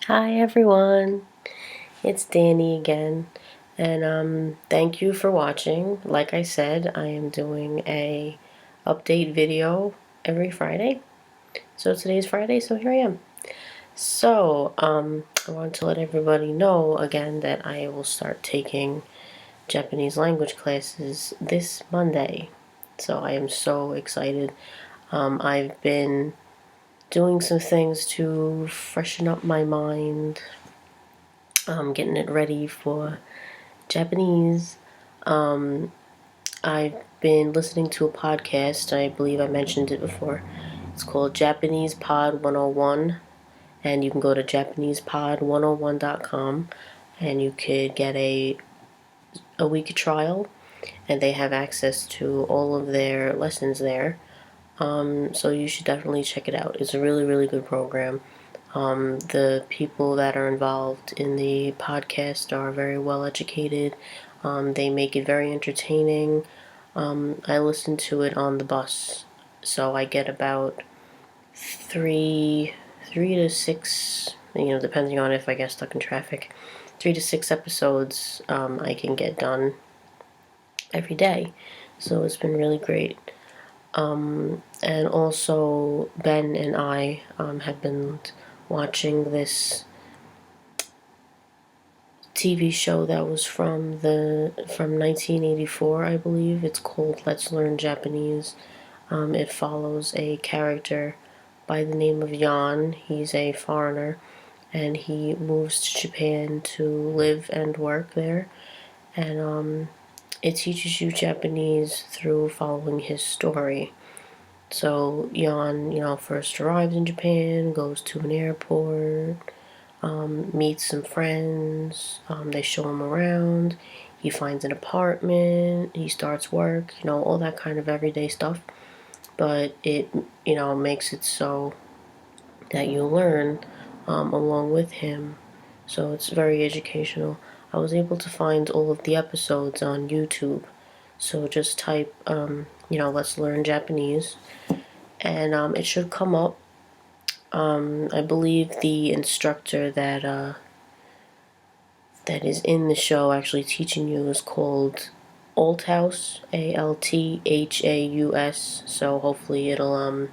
Hi everyone, it's Danny again, and thank you for watching. Like I said, I am doing a update video every Friday. So today's Friday, so here I am. So, I want to let everybody know again that I will start taking Japanese language classes this Monday. So I am so excited. I've been doing some things to freshen up my mind, getting it ready for Japanese. I've been listening to a podcast. I believe I mentioned it before. It's called Japanese Pod 101, and you can go to japanesepod101.com and you could get a week trial, and they have access to all of their lessons there. So you should definitely check it out. It's a really, really good program. The people that are involved in the podcast are very well educated. They make it very entertaining. I listen to it on the bus, so I get about three to six, depending on if I get stuck in traffic, 3 to 6 episodes I can get done every day. So it's been really great. And also, Ben and I have been watching this TV show that was from 1984, I believe. It's called Let's Learn Japanese. It follows a character by the name of Jan. He's a foreigner, and he moves to Japan to live and work there. And it teaches you Japanese through following his story. So Jan, first arrives in Japan, goes to an airport, meets some friends, they show him around, he finds an apartment, he starts work, all that kind of everyday stuff. But it, makes it so that you learn along with him. So it's very educational. I was able to find all of the episodes on YouTube. So just type, let's learn Japanese, and it should come up. I believe the instructor that is in the show actually teaching you is called Althaus, Althaus. So hopefully it'll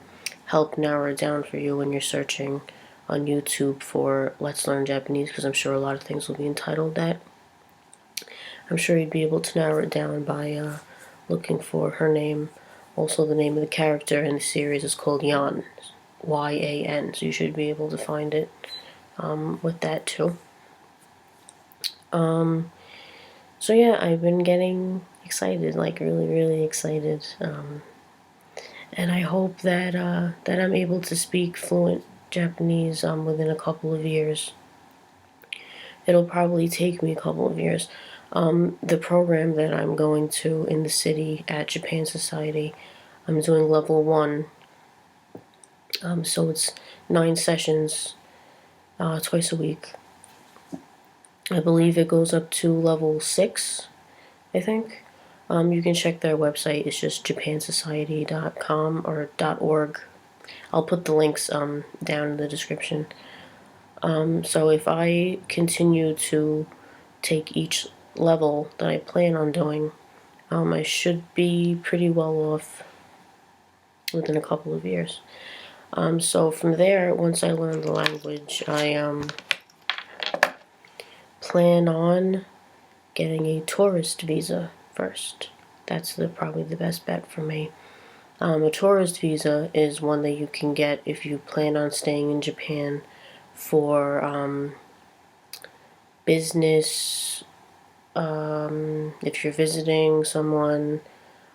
help narrow it down for you when you're searching on YouTube for Let's Learn Japanese, because I'm sure a lot of things will be entitled that. I'm sure you'd be able to narrow it down by looking for her name. Also, the name of the character in the series is called Yan, Y-A-N, so you should be able to find it with that too. So yeah, I've been getting excited, like really, really excited, and I hope that I'm able to speak fluent Japanese within a couple of years. It'll probably take me a couple of years. The program that I'm going to in the city at Japan Society, I'm doing level 1. So it's 9 sessions twice a week. I believe it goes up to level 6, I think. You can check their website. It's just japansociety.com or .org. I'll put the links down in the description. So if I continue to take each level that I plan on doing, I should be pretty well off within a couple of years. So from there, once I learn the language, I plan on getting a tourist visa first. That's probably the best bet for me. A tourist visa is one that you can get if you plan on staying in Japan for business, if you're visiting someone,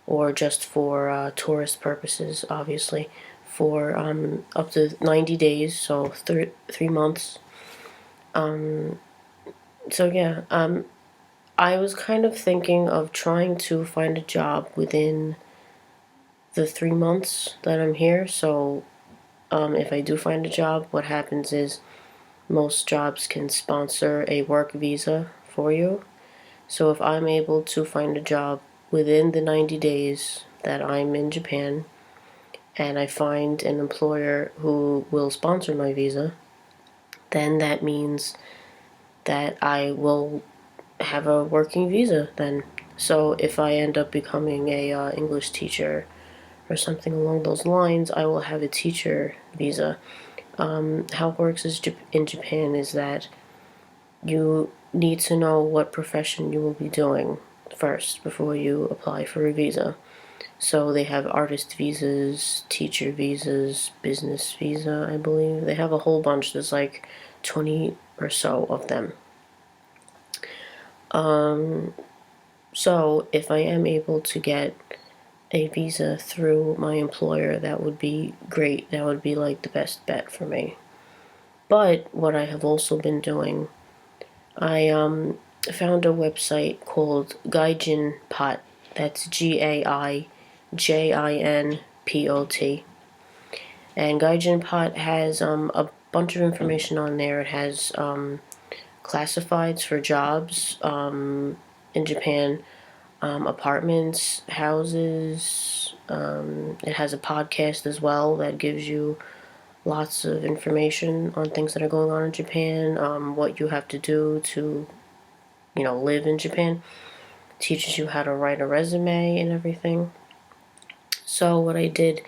or just for tourist purposes, obviously, for up to 90 days, so 3 months. So yeah, I was kind of thinking of trying to find a job within the 3 months that I'm here. So if I do find a job, what happens is most jobs can sponsor a work visa for you. So if I'm able to find a job within the 90 days that I'm in Japan, and I find an employer who will sponsor my visa, then that means that I will have a working visa then. So if I end up becoming a English teacher or something along those lines, I will have a teacher visa. How it works in Japan is that you need to know what profession you will be doing first before you apply for a visa. So they have artist visas, teacher visas, business visa, I believe. They have a whole bunch. There's like 20 or so of them. So if I am able to get a visa through my employer, that would be great. That would be like the best bet for me. But what I have also been doing, I found a website called Gaijin Pot. That's GAIJINPOT. And Gaijin Pot has a bunch of information on there. It has classifieds for jobs in Japan, apartments, houses. It has a podcast as well that gives you lots of information on things that are going on in Japan, what you have to do to, live in Japan. Teaches you how to write a resume and everything. So what I did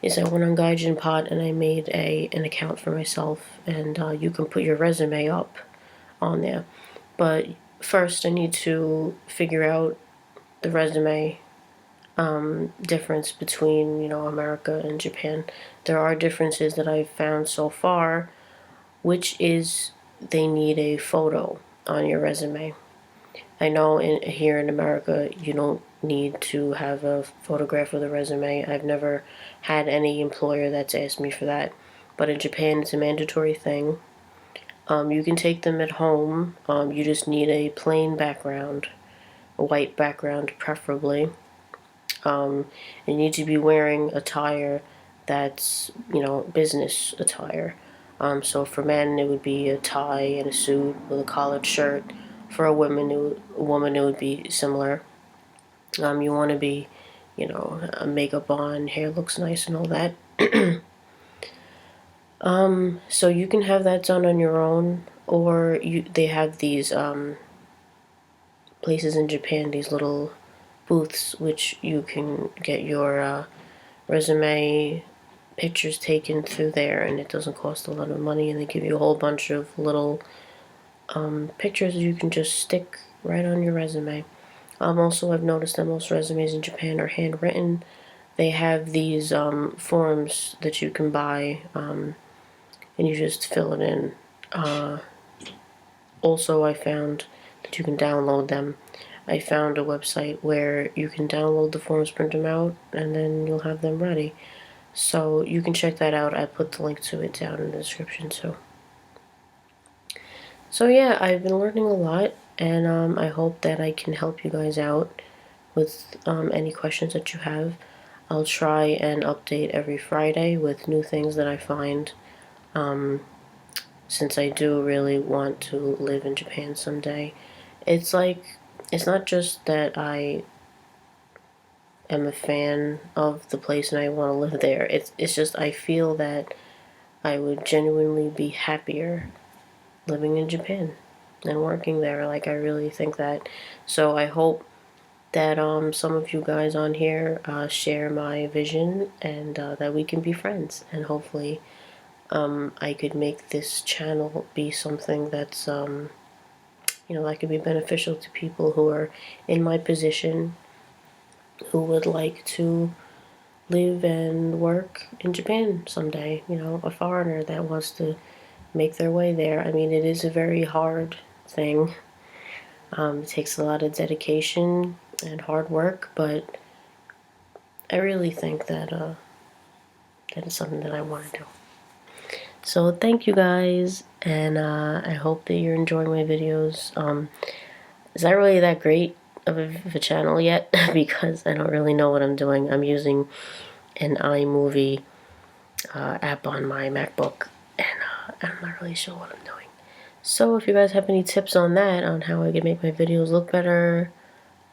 is I went on Gaijin Pot and I made an account for myself, and you can put your resume up on there. But first I need to figure out the resume difference between, America and Japan. There are differences that I've found so far, which is they need a photo on your resume. I know here in America you don't need to have a photograph of the resume. I've never had any employer that's asked me for that. But in Japan it's a mandatory thing. You can take them at home. You just need a plain background, a white background preferably. You need to be wearing attire that's, business attire. So for men, it would be a tie and a suit with a collared shirt. For a woman, it would be similar. You want to be, makeup on, hair looks nice and all that. So you can have that done on your own, or they have these places in Japan, these little booths, which you can get your resume pictures taken through there, and it doesn't cost a lot of money, and they give you a whole bunch of little pictures you can just stick right on your resume. Also, I've noticed that most resumes in Japan are handwritten. They have these forms that you can buy, and you just fill it in. Also, I found that you can download them. I found a website where you can download the forms, print them out, and then you'll have them ready. So you can check that out. I put the link to it down in the description too. So yeah, I've been learning a lot, and I hope that I can help you guys out with any questions that you have. I'll try and update every Friday with new things that I find, since I do really want to live in Japan someday. It's not just that I am a fan of the place and I want to live there. It's just I feel that I would genuinely be happier living in Japan and working there. Like, I really think that. So I hope that some of you guys on here share my vision, and that we can be friends, and hopefully I could make this channel be something that's that could be beneficial to people who are in my position, who would like to live and work in Japan someday. A foreigner that wants to make their way there. I mean, it is a very hard thing. It takes a lot of dedication and hard work, but I really think that that is something that I want to do. So thank you guys, and I hope that you're enjoying my videos. It's not really that great of a channel yet because I don't really know what I'm doing. I'm using an iMovie app on my MacBook, and I'm not really sure what I'm doing. So if you guys have any tips on that, on how I can make my videos look better,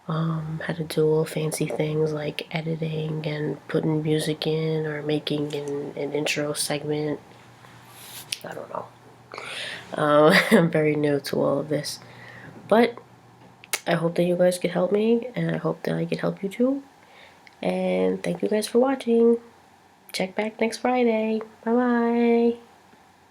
how to do all fancy things like editing and putting music in, or making an intro segment, I don't know. I'm very new to all of this. But I hope that you guys could help me, and I hope that I could help you too. And thank you guys for watching. Check back next Friday. Bye-bye.